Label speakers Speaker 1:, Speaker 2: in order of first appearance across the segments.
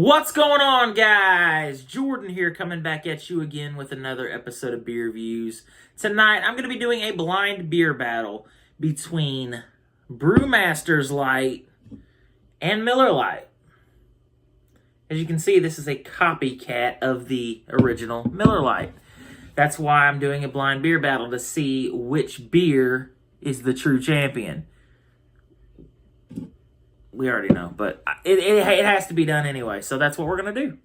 Speaker 1: What's going on, guys? Jordan here, coming back at you again with another episode of Beer Reviews. Tonight, I'm going to be doing a blind beer battle between Brewmasters Lite and Miller Lite. As you can see, this is a copycat of the original Miller Lite. That's why I'm doing a blind beer battle, to see which beer is the true champion. We already know, but it has to be done anyway, so that's what we're going to do.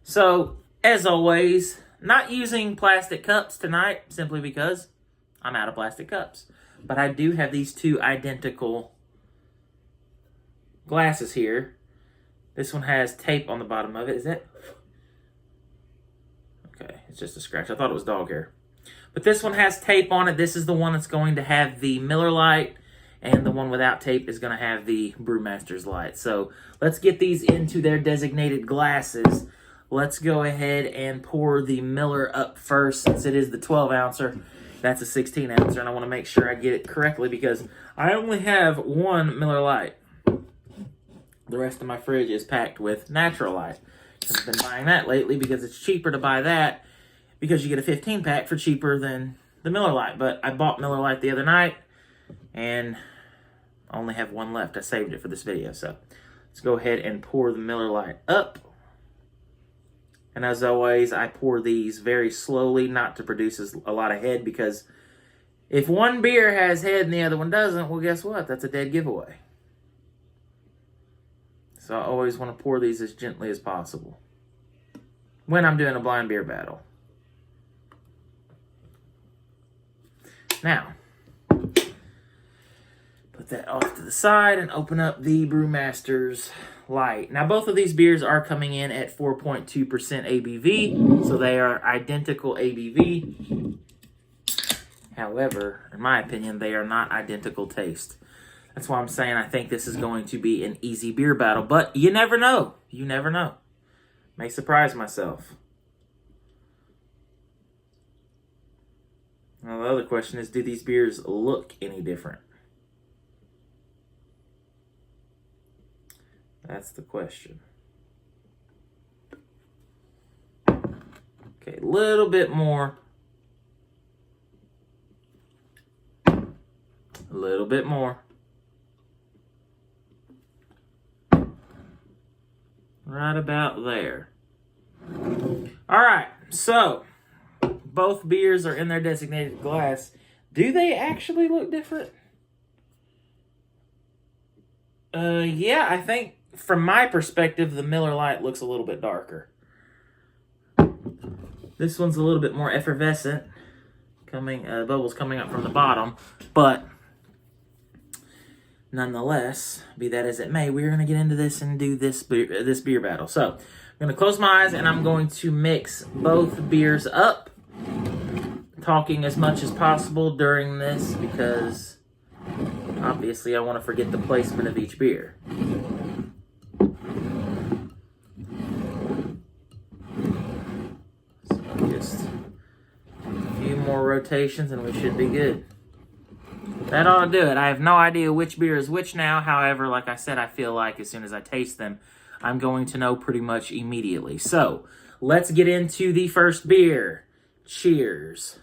Speaker 1: So, as always, not using plastic cups tonight, simply because I'm out of plastic cups. But I do have these two identical glasses here. This one has tape on the bottom of it. Is that? Okay, it's just a scratch. I thought it was dog hair. But this one has tape on it. This is the one that's going to have the Miller Lite. And the one without tape is going to have the Brewmasters Lite. So let's get these into their designated glasses. Let's go ahead and pour the Miller up first, since it is the 12-ouncer. That's a 16-ouncer, and I want to make sure I get it correctly because I only have one Miller Lite. The rest of my fridge is packed with Natural Light. I've been buying that lately because it's cheaper to buy that, because you get a 15-pack for cheaper than the Miller Lite. But I bought Miller Lite the other night, and I only have one left. I saved it for this video. So let's go ahead and pour the Miller Lite up. And as always, I pour these very slowly, not to produce a lot of head, because if one beer has head and the other one doesn't, well, guess what? That's a dead giveaway. So I always want to pour these as gently as possible when I'm doing a blind beer battle. Now, put that off to the side and open up the Brewmasters Lite. Now, both of these beers are coming in at 4.2% ABV, so they are identical ABV. However, in my opinion, they are not identical taste. That's why I'm saying I think this is going to be an easy beer battle, but you never know. You never know. May surprise myself. Now, the other question is, do these beers look any different? That's the question. Okay, a little bit more. A little bit more. Right about there. All right, so both beers are in their designated glass. Do they actually look different? Yeah, I think from my perspective, the Miller Lite looks a little bit darker. This one's a little bit more effervescent, bubbles coming up from the bottom, but nonetheless, be that as it may, we're going to get into this and do this beer battle. So, I'm going to close my eyes and I'm going to mix both beers up, talking as much as possible during this because obviously I want to forget the placement of each beer. So just a few more rotations and we should be good. That ought to do it. I have no idea which beer is which now. However, like I said, I feel like as soon as I taste them, I'm going to know pretty much immediately. So, let's get into the first beer. Cheers.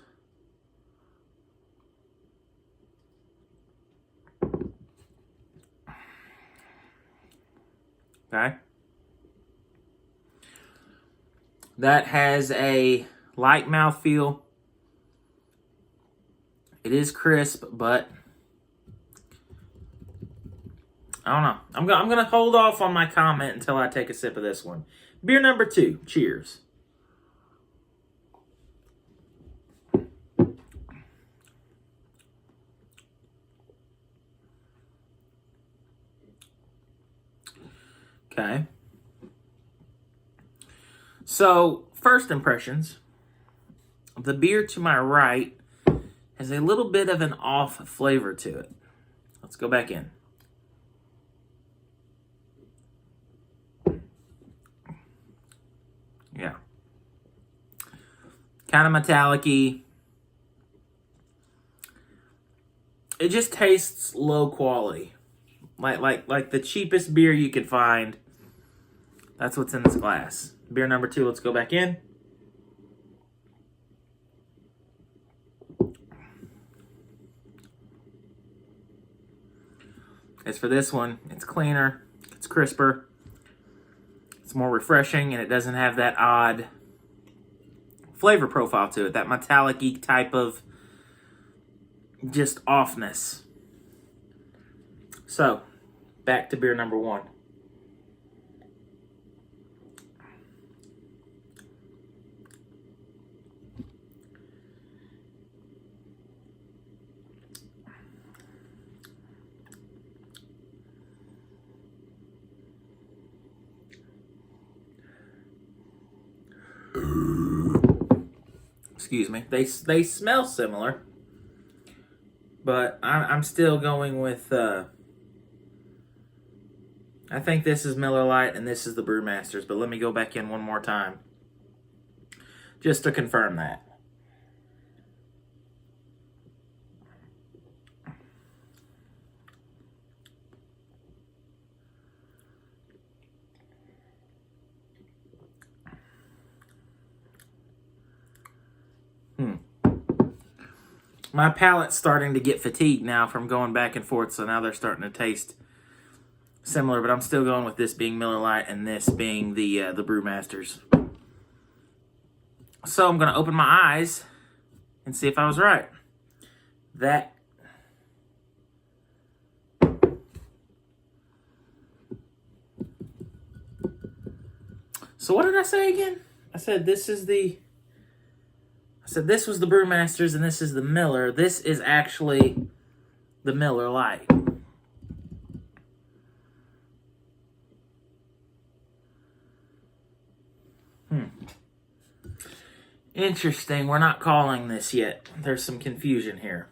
Speaker 1: Okay. That has a light mouthfeel. It is crisp, but I don't know. I'm gonna hold off on my comment until I take a sip of this one. Beer number 2. Cheers. Okay. So, first impressions. The beer to my right has a little bit of an off flavor to it. Let's go back in. Yeah. Kind of metallic-y. It just tastes low quality. Like the cheapest beer you could find That's what's in this glass. Beer number 2, let's go back in. As for this one, it's cleaner, it's crisper, it's more refreshing, and it doesn't have that odd flavor profile to it, that metallic-y type of just offness. So, back to beer number 1. Excuse me. They smell similar, but I'm still going with. I think this is Miller Lite and this is the Brewmasters. But let me go back in one more time, just to confirm that. My palate's starting to get fatigued now from going back and forth, so now they're starting to taste similar, but I'm still going with this being Miller Lite and this being the Brewmasters. So I'm going to open my eyes and see if I was right. So what did I say again? I said this was the Brewmasters and this is the Miller. This is actually the Miller Lite. Interesting. We're not calling this yet. There's some confusion here.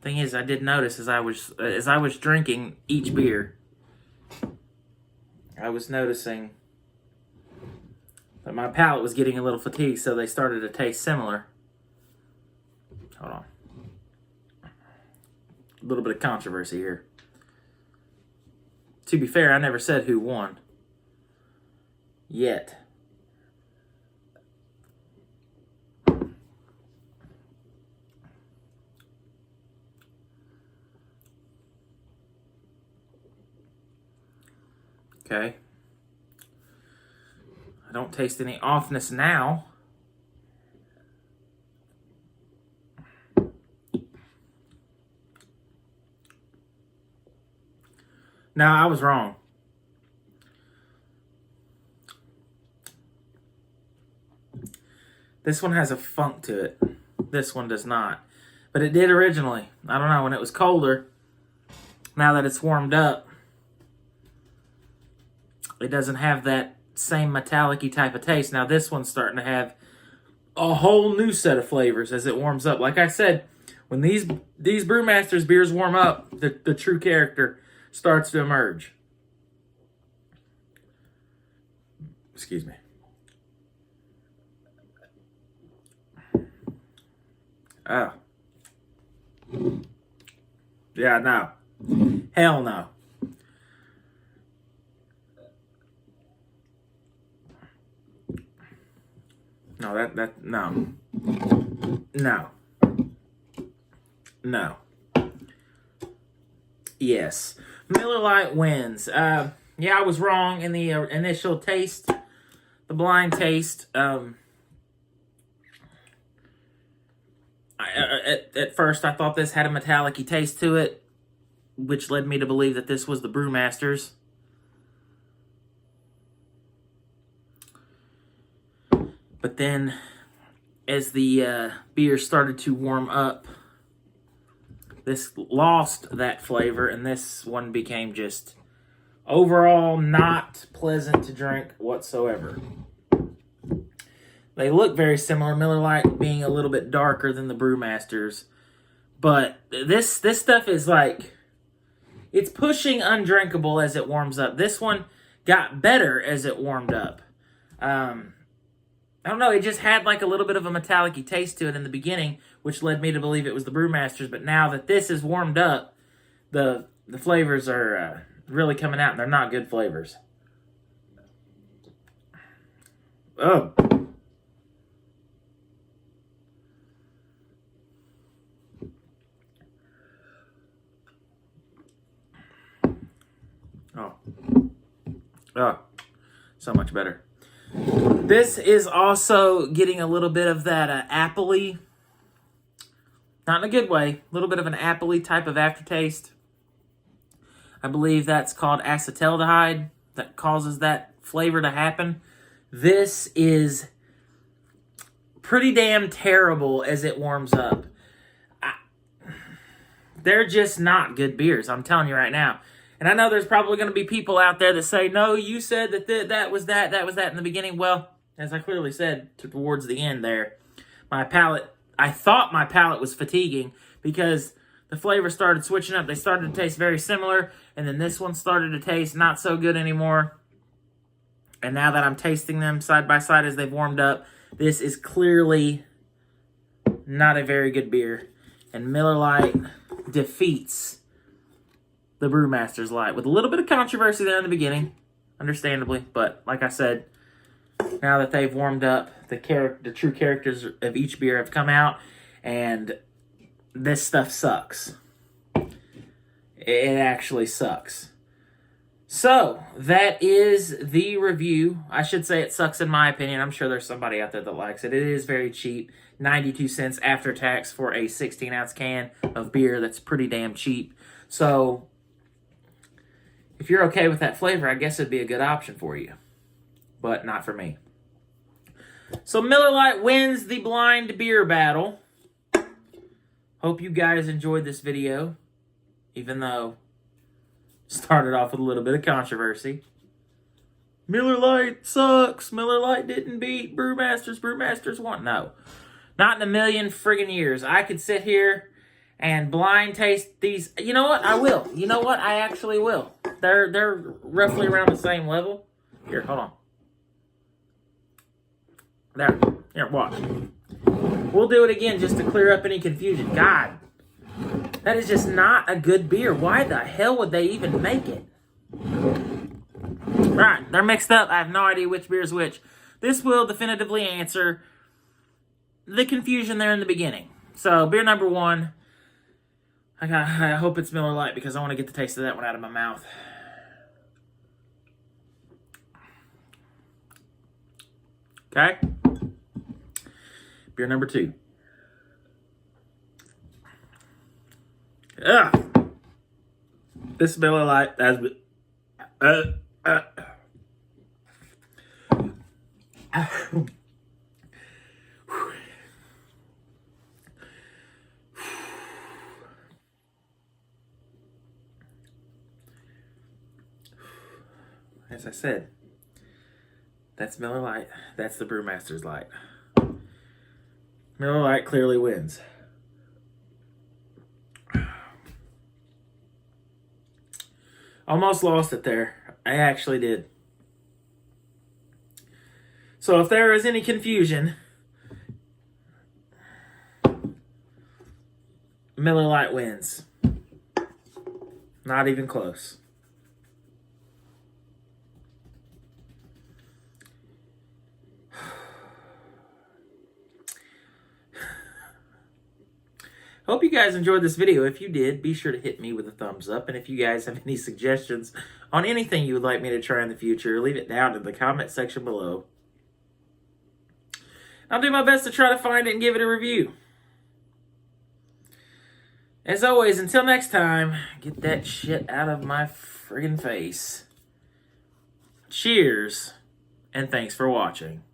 Speaker 1: Thing is, I did notice as I was drinking each beer, I was noticing that my palate was getting a little fatigued, so they started to taste similar. Hold on. A little bit of controversy here. To be fair, I never said who won. Yet. Okay. I don't taste any offness now. No, I was wrong. This one has a funk to it. This one does not. But it did originally. I don't know, when it was colder. Now that it's warmed up, it doesn't have that same metallic-y type of taste. Now this one's starting to have a whole new set of flavors as it warms up. Like I said, when these Brewmasters beers warm up, the true character starts to emerge. Excuse me. Oh. Yeah, no. Hell no. No, no. No. Yes. Miller Lite wins. Yeah, I was wrong in the initial taste, the blind taste. At first, I thought this had a metallic-y taste to it, which led me to believe that this was the Brewmasters. But then, as the beer started to warm up, this lost that flavor, and this one became just overall not pleasant to drink whatsoever. They look very similar, Miller Lite being a little bit darker than the Brewmasters. But this stuff is like, it's pushing undrinkable as it warms up. This one got better as it warmed up. I don't know, it just had like a little bit of a metallic-y taste to it in the beginning, which led me to believe it was the Brewmasters. But now that this is warmed up, the flavors are really coming out, and they're not good flavors. Oh. Oh. Oh. So much better. This is also getting a little bit of that apple-y, not in a good way, a little bit of an apple-y type of aftertaste. I believe that's called acetaldehyde that causes that flavor to happen. This is pretty damn terrible as it warms up. They're just not good beers, I'm telling you right now. And I know there's probably going to be people out there that say, no, you said that that was that in the beginning. Well, as I clearly said towards the end there, my palate, I thought my palate was fatiguing because the flavor started switching up. They started to taste very similar, and then this one started to taste not so good anymore. And now that I'm tasting them side by side as they've warmed up, this is clearly not a very good beer. And Miller Lite defeats the Brewmasters Lite with a little bit of controversy there in the beginning, understandably. But like I said, now that they've warmed up, the true characters of each beer have come out, and this stuff sucks. It actually sucks. So, that is the review. I should say it sucks in my opinion. I'm sure there's somebody out there that likes it. It is very cheap. 92 cents after tax for a 16-ounce can of beer. That's pretty damn cheap. So, if you're okay with that flavor, I guess it'd be a good option for you. But not for me. So, Miller Lite wins the blind beer battle. Hope you guys enjoyed this video. Even though it started off with a little bit of controversy. Miller Lite sucks. Miller Lite didn't beat Brewmasters. Brewmasters won. No. Not in a million friggin' years. I could sit here and blind taste these. You know what? I will. You know what? I actually will. They're roughly around the same level. Here, hold on. There. Here, watch. We'll do it again just to clear up any confusion. God, that is just not a good beer. Why the hell would they even make it? Right, they're mixed up. I have no idea which beer is which. This will definitively answer the confusion there in the beginning. So, beer number one. I hope it's Miller Lite because I want to get the taste of that one out of my mouth. Okay? Beer number two. Ugh. This is Miller Lite. That's as I said, that's Miller Lite. That's the Brewmasters Lite. Miller Lite clearly wins. Almost lost it there. I actually did. So if there is any confusion, Miller Lite wins. Not even close. Hope you guys enjoyed this video. If you did, be sure to hit me with a thumbs up. And if you guys have any suggestions on anything you would like me to try in the future, leave it down in the comment section below. I'll do my best to try to find it and give it a review. As always, until next time, get that shit out of my friggin' face. Cheers, and thanks for watching.